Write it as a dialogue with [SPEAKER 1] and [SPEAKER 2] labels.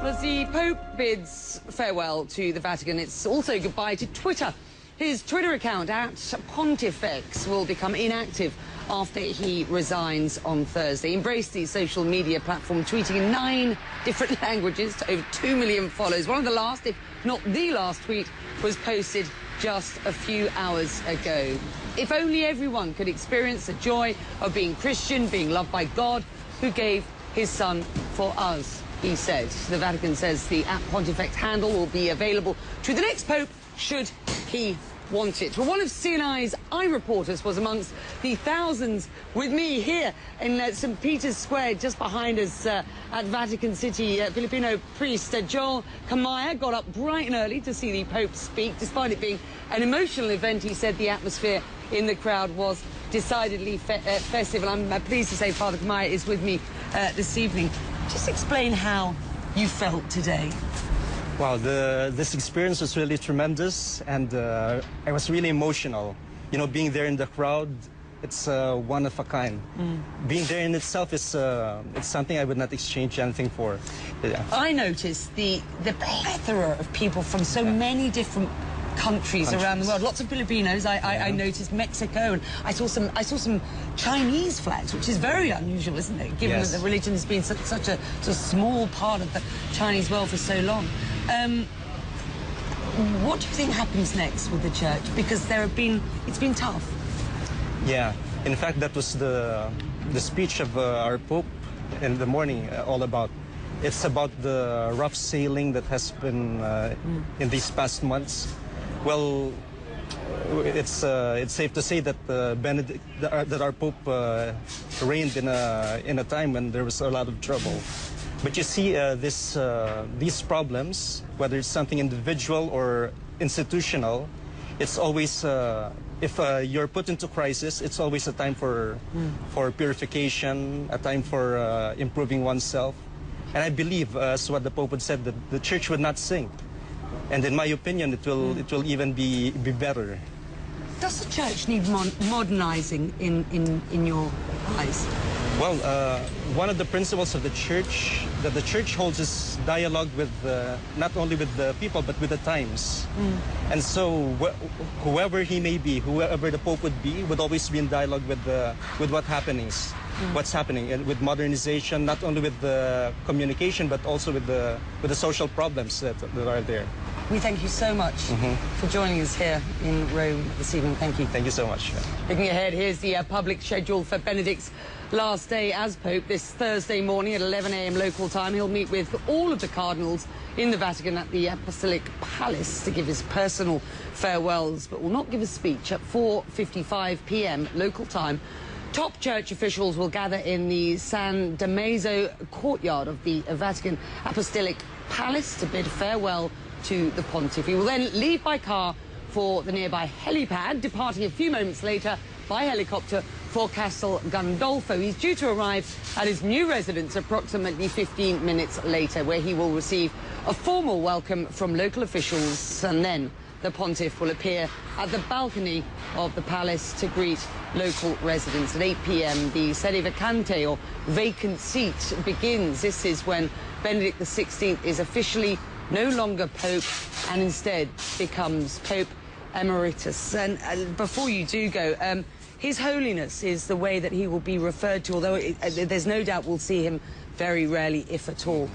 [SPEAKER 1] As the Pope bids farewell to the Vatican, it's also goodbye to Twitter. His Twitter account, @Pontifex, will become inactive after he resigns on Thursday. He embraced the social media platform, tweeting in 9 different languages to over 2 million followers. One of the last, if not the last tweet, was posted just a few hours ago. If only everyone could experience the joy of being Christian, being loved by God, who gave his son for us, he said. The Vatican says the @Pontifex handle will be available to the next Pope, should he want it. Well, one of CNI's iReporters was amongst the thousands with me here in St. Peter's Square, just behind us at Vatican City. Filipino priest Joel Kamaya got up bright and early to see the Pope speak. Despite it being an emotional event, he said the atmosphere in the crowd was decidedly festive. And I'm pleased to say Father Kamaya is with me this evening. Just explain how you felt today.
[SPEAKER 2] Wow, this experience was really tremendous, and I was really emotional. You know, being there in the crowd, it's one of a kind. Being there in itself is it's something I would not exchange anything for. Yeah.
[SPEAKER 1] I noticed the plethora of people from so many different countries around the world. Lots of Filipinos. I noticed Mexico, and I saw some Chinese flags, which is very unusual, isn't it? Given that the religion has been such a small part of the Chinese world for so long. What do you think happens next with the church? Because it's been tough.
[SPEAKER 2] Yeah, in fact, that was the speech of our Pope in the morning all about. It's about the rough sailing that has been in these past months. Well, it's safe to say that that our Pope reigned in a time when there was a lot of trouble. But you see, these problems, whether it's something individual or institutional, it's always, if you're put into crisis, it's always a time for purification, a time for improving oneself. And I believe, as what the Pope had said, that the Church would not sink. And in my opinion, it will even be better.
[SPEAKER 1] Does the Church need modernizing in your eyes?
[SPEAKER 2] Well, one of the principles of the Church, that the Church holds, is dialogue with, not only with the people, but with the times. And so whoever he may be, whoever the Pope would be, would always be in dialogue with what's happening, and with modernization, not only with the communication, but also with the social problems that are there.
[SPEAKER 1] We thank you so much for joining us here in Rome this evening. Thank you.
[SPEAKER 2] Thank you so much.
[SPEAKER 1] Looking ahead, here's the public schedule for Benedict's last day as Pope. This Thursday morning at 11 a.m. local time, he'll meet with all of the cardinals in the Vatican at the Apostolic Palace to give his personal farewells, but will not give a speech. At 4:55 p.m. local time, top church officials will gather in the San Damaso courtyard of the Vatican Apostolic Palace to bid farewell to the Pontiff. He will then leave by car for the nearby helipad, departing a few moments later by helicopter for Castel Gandolfo. He's due to arrive at his new residence approximately 15 minutes later, where he will receive a formal welcome from local officials, and then the Pontiff will appear at the balcony of the palace to greet local residents. At 8 p.m, the sede vacante, or vacant seat, begins. This is when Benedict XVI is officially no longer Pope and instead becomes Pope Emeritus. And before you do go, His Holiness is the way that he will be referred to, although there's no doubt we'll see him very rarely, if at all.